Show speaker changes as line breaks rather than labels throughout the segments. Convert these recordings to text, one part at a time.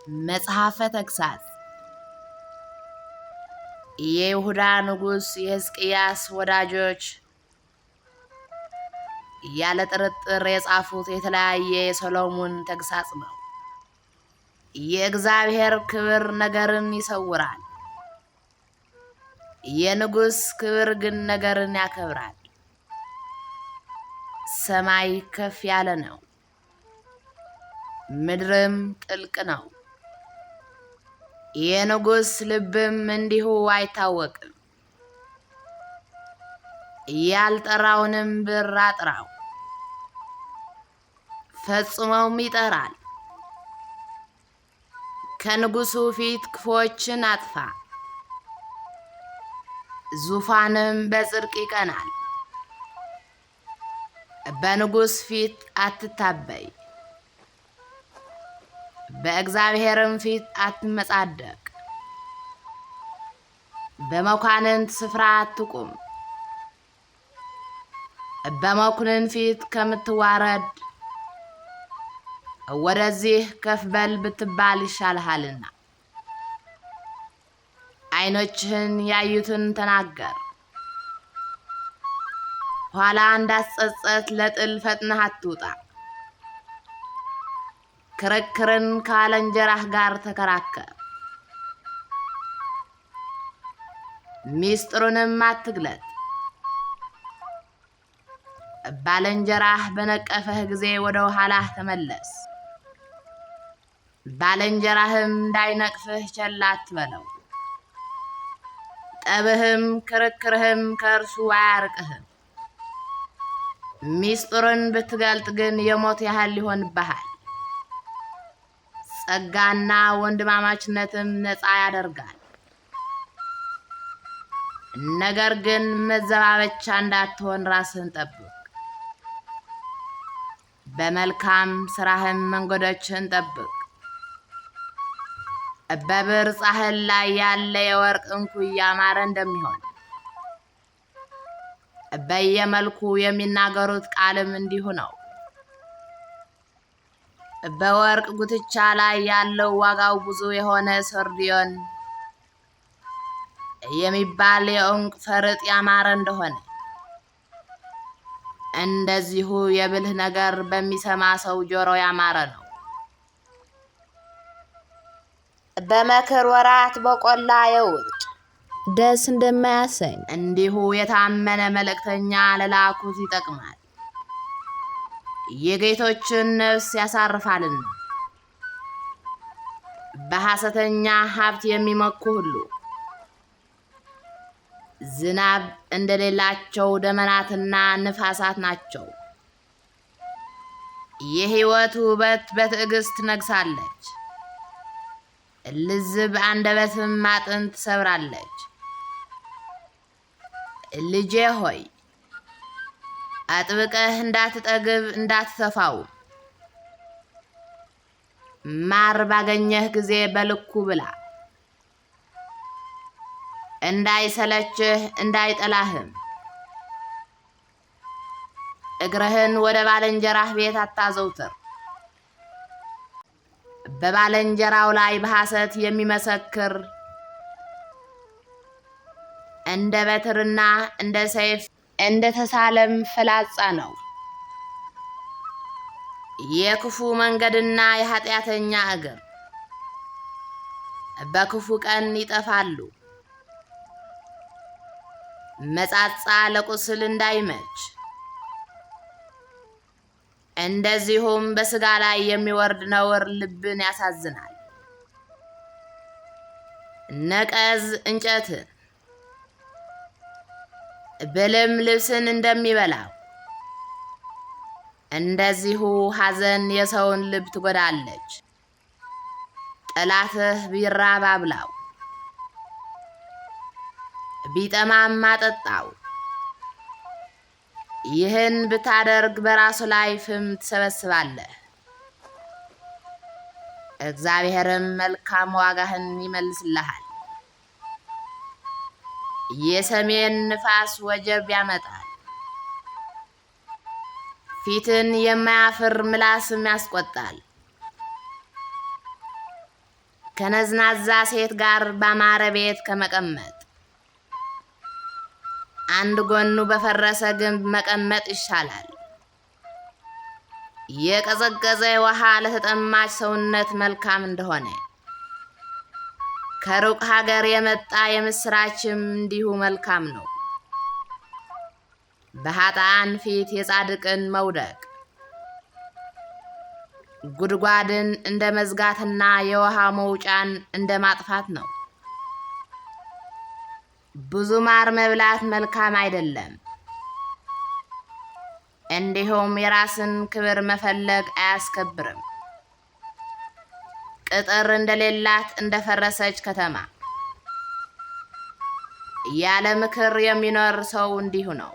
መጽሐፈ ተግሣጽ የይሁዳ ንጉሥ የሕዝቅያስ ወዳጆች ያለ ጥርጥር የጻፉት የተለያየ የሰሎሞን ተግሣጽ ነው። የእግዚአብሔር ክብር ነገርን ይሰውራል፣ የንጉሥ ክብር ግን ነገርን ያከብራል። ሰማይ ከፍ ያለ ነው፣ ምድርም ጥልቅ ነው። የንጉሥ ልብም እንዲሁ አይታወቅም። ያልጠራውንም ብር አጥራው፣ ፈጽሞም ይጠራል። ከንጉሡ ፊት ክፉዎችን አጥፋ፣ ዙፋንም በጽድቅ ይቀናል። በንጉሥ ፊት አትታበይ፣ በእግዚአብሔርም ፊት አትመጻደቅ። በመኳንንት ስፍራ አትቁም፣ በመኳንንት ፊት ከምትዋረድ ወደዚህ ከፍ በል ብትባል ይሻልሃልና። ዓይኖችህን ያዩትን ተናገር፣ ኋላ እንዳትጸጸት ለጥል ፈጥነህ አትውጣ። ክርክርን ከባልንጀራህ ጋር ተከራከር፣ ሚስጥሩንም አትግለጥ። ባልንጀራህ በነቀፈህ ጊዜ ወደ ኋላህ ተመለስ፣ ባልንጀራህም እንዳይነቅፍህ ቸል አትበለው። ጠብህም ክርክርህም ከእርሱ አያርቅህም። ሚስጥሩን ብትገልጥ ግን የሞት ያህል ይሆንብሃል። ጸጋና ወንድማማችነትም ነፃ ያደርጋል። ነገር ግን መዘባበቻ እንዳትሆን ራስህን ጠብቅ። በመልካም ስራህም መንገዶችህን ጠብቅ። በብር ጻሕል ላይ ያለ የወርቅ ዕንቁ ያማረ እንደሚሆን በየመልኩ የሚናገሩት ቃልም እንዲሁ ነው። በወርቅ ጉትቻ ላይ ያለው ዋጋው ብዙ የሆነ ሰርዲዮን የሚባል የዕንቁ ፈርጥ ያማረ እንደሆነ እንደዚሁ የብልህ ነገር በሚሰማ ሰው ጆሮ ያማረ ነው። በመከር ወራት በቆላ የውርጭ ደስ እንደማያሰኝ እንዲሁ የታመነ መልእክተኛ ለላኩት ይጠቅማል። የጌቶችን ነፍስ ያሳርፋልና። በሐሰተኛ ሀብት የሚመኩ ሁሉ ዝናብ እንደሌላቸው ደመናትና ንፋሳት ናቸው። የሕይወት ውበት በትዕግስት ነግሳለች፣ ልዝብ አንደበትም አጥንት ትሰብራለች። ልጄ ሆይ አጥብቀህ እንዳትጠግብ እንዳትተፋው፣ ማር ባገኘህ ጊዜ በልኩ ብላ። እንዳይሰለችህ እንዳይጠላህም እግርህን ወደ ባልንጀራህ ቤት አታዘውትር። በባልንጀራው ላይ በሐሰት የሚመሰክር እንደ በትርና እንደ ሰይፍ እንደ ተሳለም ፍላጻ ነው። የክፉ መንገድና የኃጢአተኛ እግር በክፉ ቀን ይጠፋሉ። መጻጻ ለቁስል እንዳይመች እንደዚሁም በሥጋ ላይ የሚወርድ ነውር ልብን ያሳዝናል። ነቀዝ እንጨትን ብልም ልብስን እንደሚበላው እንደዚሁ ሐዘን የሰውን ልብ ትጎዳለች። ጠላትህ ቢራብ አብላው፣ ቢጠማም አጠጣው። ይህን ብታደርግ በራሱ ላይ ፍም ትሰበስባለህ፣ እግዚአብሔርም መልካም ዋጋህን ይመልስልሃል። የሰሜን ንፋስ ወጀብ ያመጣል፣ ፊትን የማያፍር ምላስም ያስቆጣል። ከነዝናዛ ሴት ጋር ባማረ ቤት ከመቀመጥ አንድ ጎኑ በፈረሰ ግንብ መቀመጥ ይሻላል። የቀዘቀዘ ውሃ ለተጠማች ሰውነት መልካም እንደሆነ ከሩቅ ሀገር የመጣ የምስራችም እንዲሁ መልካም ነው። በኃጥአን ፊት የጻድቅን መውደቅ ጉድጓድን እንደ መዝጋትና የውሃ መውጫን እንደ ማጥፋት ነው። ብዙ ማር መብላት መልካም አይደለም። እንዲሁም የራስን ክብር መፈለግ አያስከብርም። ቅጥር እንደሌላት እንደፈረሰች ከተማ ያለ ምክር የሚኖር ሰው እንዲሁ ነው።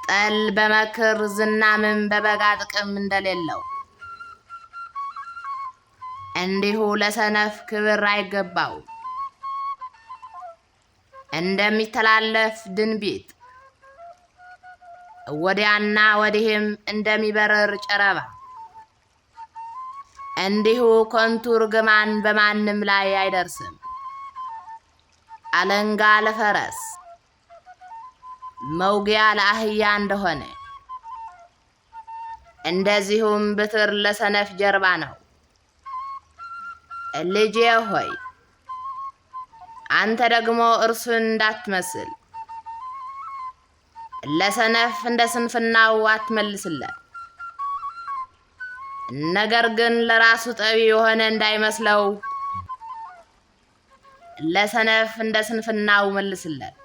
ጠል በመክር ዝናምም በበጋ ጥቅም እንደሌለው እንዲሁ ለሰነፍ ክብር አይገባው። እንደሚተላለፍ ድንቢጥ ወዲያና ወዲህም እንደሚበረር ጨረባ እንዲሁ ከንቱ ርግማን በማንም ላይ አይደርስም። አለንጋ ለፈረስ መውጊያ ለአህያ እንደሆነ እንደዚሁም ብትር ለሰነፍ ጀርባ ነው። ልጄ ሆይ አንተ ደግሞ እርሱን እንዳትመስል፣ ለሰነፍ እንደ ስንፍናው አትመልስለት። ነገር ግን ለራሱ ጠቢ የሆነ እንዳይመስለው ለሰነፍ እንደ ስንፍናው መልስለት።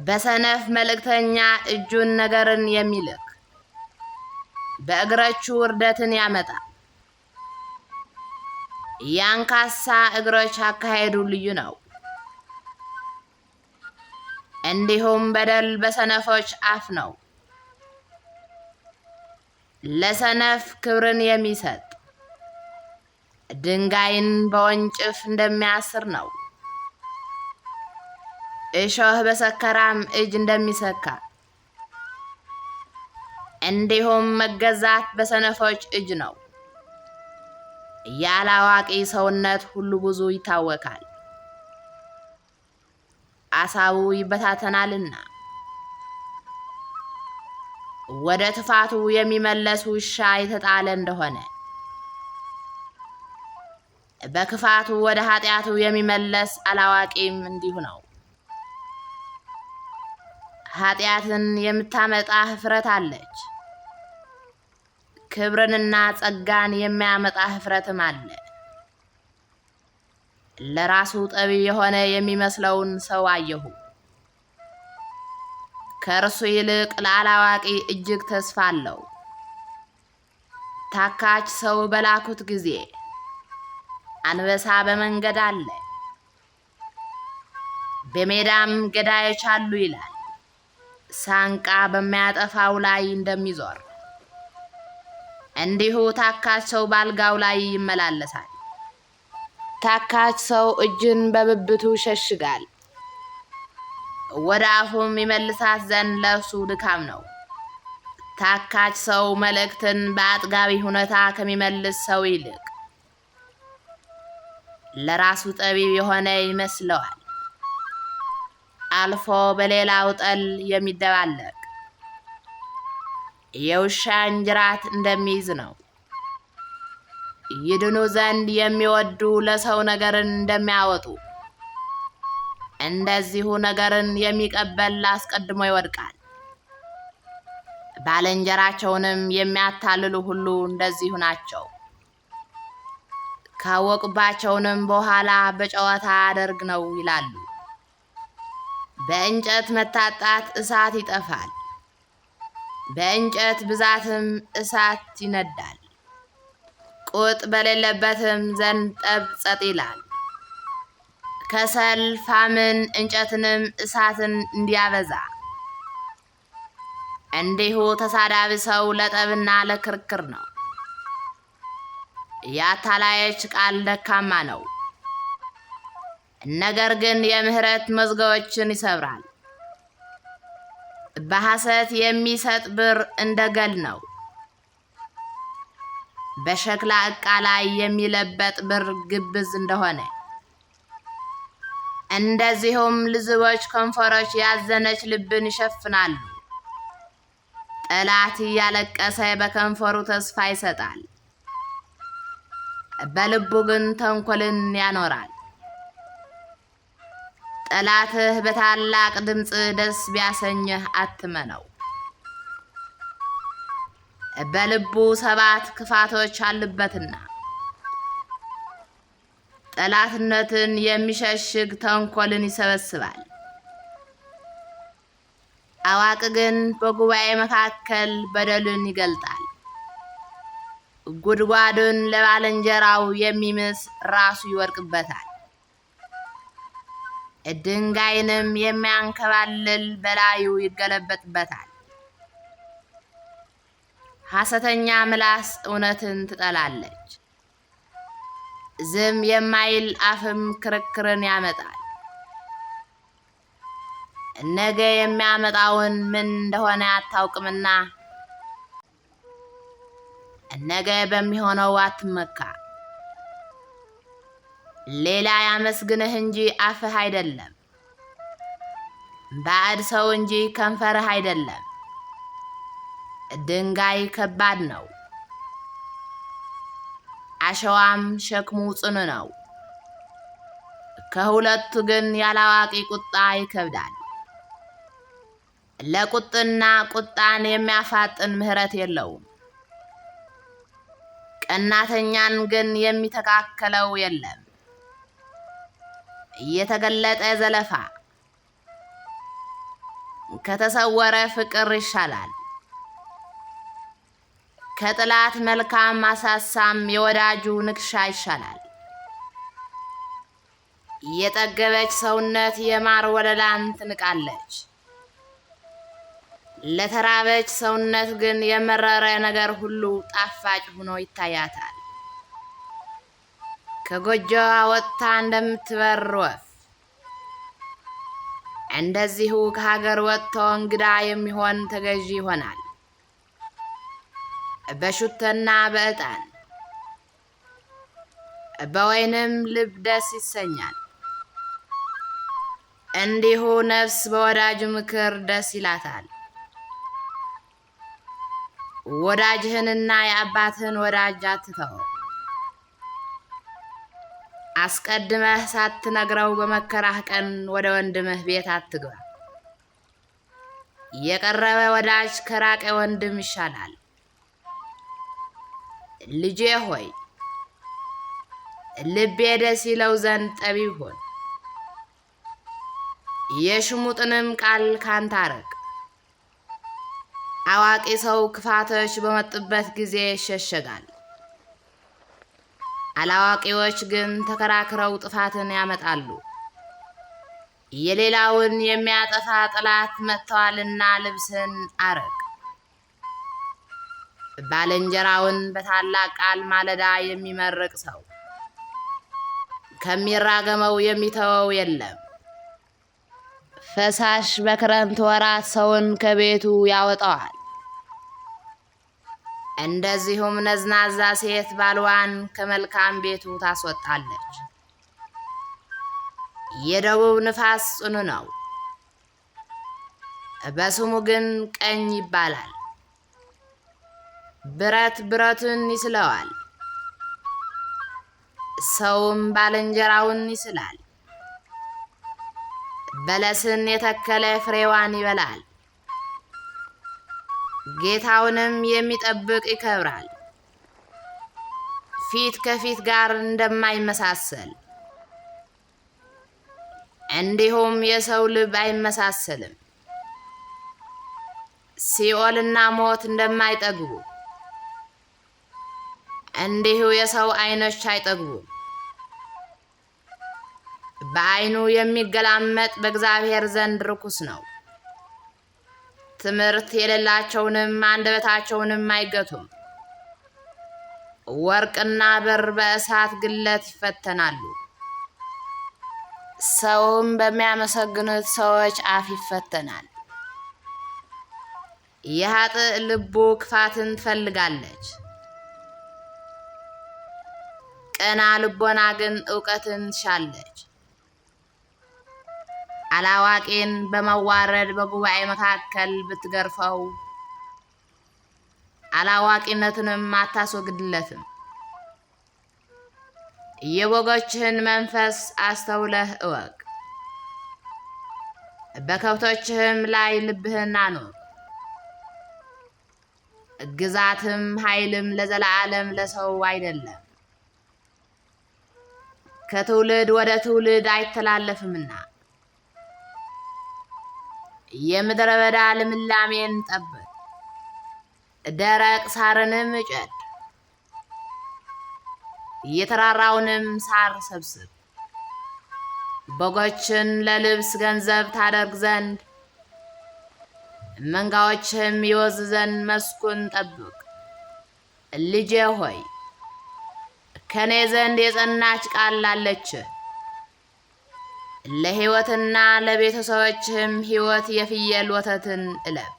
በሰነፍ መልእክተኛ እጁን ነገርን የሚልክ በእግሮቹ ውርደትን ያመጣል። ያንካሳ እግሮች አካሄዱ ልዩ ነው። እንዲሁም በደል በሰነፎች አፍ ነው። ለሰነፍ ክብርን የሚሰጥ ድንጋይን በወንጭፍ እንደሚያስር ነው። እሾህ በሰከራም እጅ እንደሚሰካ እንዲሁም መገዛት በሰነፎች እጅ ነው። ያላዋቂ ሰውነት ሁሉ ብዙ ይታወካል፣ አሳቡ ይበታተናልና። ወደ ትፋቱ የሚመለስ ውሻ የተጣለ እንደሆነ በክፋቱ ወደ ኃጢአቱ የሚመለስ አላዋቂም እንዲሁ ነው። ኃጢአትን የምታመጣ ኅፍረት አለች፣ ክብርንና ጸጋን የሚያመጣ ኅፍረትም አለ። ለራሱ ጠቢብ የሆነ የሚመስለውን ሰው አየሁ። ከእርሱ ይልቅ ለአላዋቂ እጅግ ተስፋ አለው። ታካች ሰው በላኩት ጊዜ አንበሳ በመንገድ አለ፣ በሜዳም ገዳዮች አሉ ይላል። ሳንቃ በሚያጠፋው ላይ እንደሚዞር እንዲሁ ታካች ሰው ባልጋው ላይ ይመላለሳል። ታካች ሰው እጅን በብብቱ ይሸሽጋል፣ ወደ አፉም ይመልሳት ዘንድ ለእርሱ ድካም ነው። ታካች ሰው መልእክትን በአጥጋቢ ሁኔታ ከሚመልስ ሰው ይልቅ ለራሱ ጠቢብ የሆነ ይመስለዋል። አልፎ በሌላው ጠል የሚደባለቅ የውሻን ጅራት እንደሚይዝ ነው። ይድኑ ዘንድ የሚወዱ ለሰው ነገርን እንደሚያወጡ እንደዚሁ ነገርን የሚቀበል አስቀድሞ ይወድቃል። ባልንጀራቸውንም የሚያታልሉ ሁሉ እንደዚሁ ናቸው። ካወቁባቸውንም በኋላ በጨዋታ አደርግ ነው ይላሉ። በእንጨት መታጣት እሳት ይጠፋል፣ በእንጨት ብዛትም እሳት ይነዳል። ቁጥ በሌለበትም ዘንድ ጠብ ጸጥ ይላል። ከሰል ፋምን እንጨትንም እሳትን እንዲያበዛ እንዲሁ ተሳዳቢ ሰው ለጠብና ለክርክር ነው። የአታላዮች ቃል ደካማ ነው፣ ነገር ግን የምህረት መዝገቦችን ይሰብራል። በሐሰት የሚሰጥ ብር እንደ ገል ነው፣ በሸክላ ዕቃ ላይ የሚለበጥ ብር ግብዝ እንደሆነ እንደዚሁም ልዝቦች ከንፈሮች ያዘነች ልብን ይሸፍናሉ። ጠላት እያለቀሰ በከንፈሩ ተስፋ ይሰጣል፣ በልቡ ግን ተንኮልን ያኖራል። ጠላትህ በታላቅ ድምፅ ደስ ቢያሰኝህ አትመነው። በልቡ 7 ክፋቶች አሉበትና ጠላትነትን የሚሸሽግ ተንኮልን ይሰበስባል። አዋቂ ግን በጉባኤ መካከል በደልን ይገልጣል። ጉድጓዱን ለባልንጀራው የሚምስ ራሱ ይወድቅበታል። ድንጋይንም የሚያንከባልል በላዩ ይገለበጥበታል። ሐሰተኛ ምላስ እውነትን ትጠላለች። ዝም የማይል አፍም ክርክርን ያመጣል። ነገ የሚያመጣውን ምን እንደሆነ አታውቅምና ነገ በሚሆነው አትመካ። ሌላ ያመስግንህ እንጂ አፍህ አይደለም፣ ባዕድ ሰው እንጂ ከንፈርህ አይደለም። ድንጋይ ከባድ ነው፣ አሸዋም ሸክሙ ጽኑ ነው። ከሁለቱ ግን ያላዋቂ ቁጣ ይከብዳል። ለቁጥና ቁጣን የሚያፋጥን ምሕረት የለውም። ቀናተኛን ግን የሚተካከለው የለም። የተገለጠ ዘለፋ ከተሰወረ ፍቅር ይሻላል። ከጥላት መልካም ማሳሳም የወዳጁ ንክሻ ይሻላል። የጠገበች ሰውነት የማር ወለላን ትንቃለች። ለተራበች ሰውነት ግን የመረረ ነገር ሁሉ ጣፋጭ ሆኖ ይታያታል። ከጎጆዋ ወጥታ እንደምትበር ወፍ እንደዚሁ ከሀገር ወጥቶ እንግዳ የሚሆን ተገዢ ይሆናል። በሽቶና በዕጣን በወይንም ልብ ደስ ይሰኛል። እንዲሁ ነፍስ በወዳጅ ምክር ደስ ይላታል። ወዳጅህንና የአባትህን ወዳጅ አትተው። አስቀድመህ ሳትነግረው በመከራህ ቀን ወደ ወንድምህ ቤት አትግባ። የቀረበ ወዳጅ ከራቀ ወንድም ይሻላል። ልጄ ሆይ ልቤ ደስ ይለው ዘንድ ጠቢብ ሁን። የሽሙጥንም ቃል ካንተ አርቅ። አዋቂ ሰው ክፋቶች በመጡበት ጊዜ ይሸሸጋል። አላዋቂዎች ግን ተከራክረው ጥፋትን ያመጣሉ። የሌላውን የሚያጠፋ ጠላት መጥተዋልና ልብስን አርቅ። ባልንጀራውን በታላቅ ቃል ማለዳ የሚመርቅ ሰው ከሚራገመው የሚተወው የለም። ፈሳሽ በክረምት ወራት ሰውን ከቤቱ ያወጣዋል። እንደዚሁም ነዝናዛ ሴት ባልዋን ከመልካም ቤቱ ታስወጣለች። የደቡብ ንፋስ ጽኑ ነው፣ በስሙ ግን ቀኝ ይባላል። ብረት ብረቱን ይስለዋል፣ ሰውም ባልንጀራውን ይስላል። በለስን የተከለ ፍሬዋን ይበላል፣ ጌታውንም የሚጠብቅ ይከብራል። ፊት ከፊት ጋር እንደማይመሳሰል እንዲሁም የሰው ልብ አይመሳሰልም። ሲኦልና ሞት እንደማይጠግቡ እንዲሁ የሰው ዓይኖች አይጠግቡም። በዓይኑ የሚገላመጥ በእግዚአብሔር ዘንድ ርኩስ ነው። ትምህርት የሌላቸውንም አንደበታቸውንም አይገቱም። ወርቅና ብር በእሳት ግለት ይፈተናሉ። ሰውም በሚያመሰግኑት ሰዎች አፍ ይፈተናል። የኃጥእ ልቡ ክፋትን ትፈልጋለች፣ ቀና ልቦና ግን ዕውቀትን ትሻለች። አላዋቂን በመዋረድ በጉባኤ መካከል ብትገርፈው አላዋቂነትንም አታስወግድለትም። የበጎችህን መንፈስ አስተውለህ እወቅ፣ በከብቶችህም ላይ ልብህን አኑር። ግዛትም ኃይልም ለዘላለም ለሰው አይደለም፣ ከትውልድ ወደ ትውልድ አይተላለፍምና። የምድረ በዳ ልምላሜን ጠብቅ፣ ደረቅ ሳርንም እጨድ፣ የተራራውንም ሳር ሰብስብ። በጎችን ለልብስ ገንዘብ ታደርግ ዘንድ መንጋዎችህም ይወዝ ዘንድ መስኩን ጠብቅ። ልጄ ሆይ ከኔ ዘንድ የጸናች ቃል አለች፣ ለሕይወትና ለቤተሰቦችህም ሕይወት የፍየል ወተትን እለብ።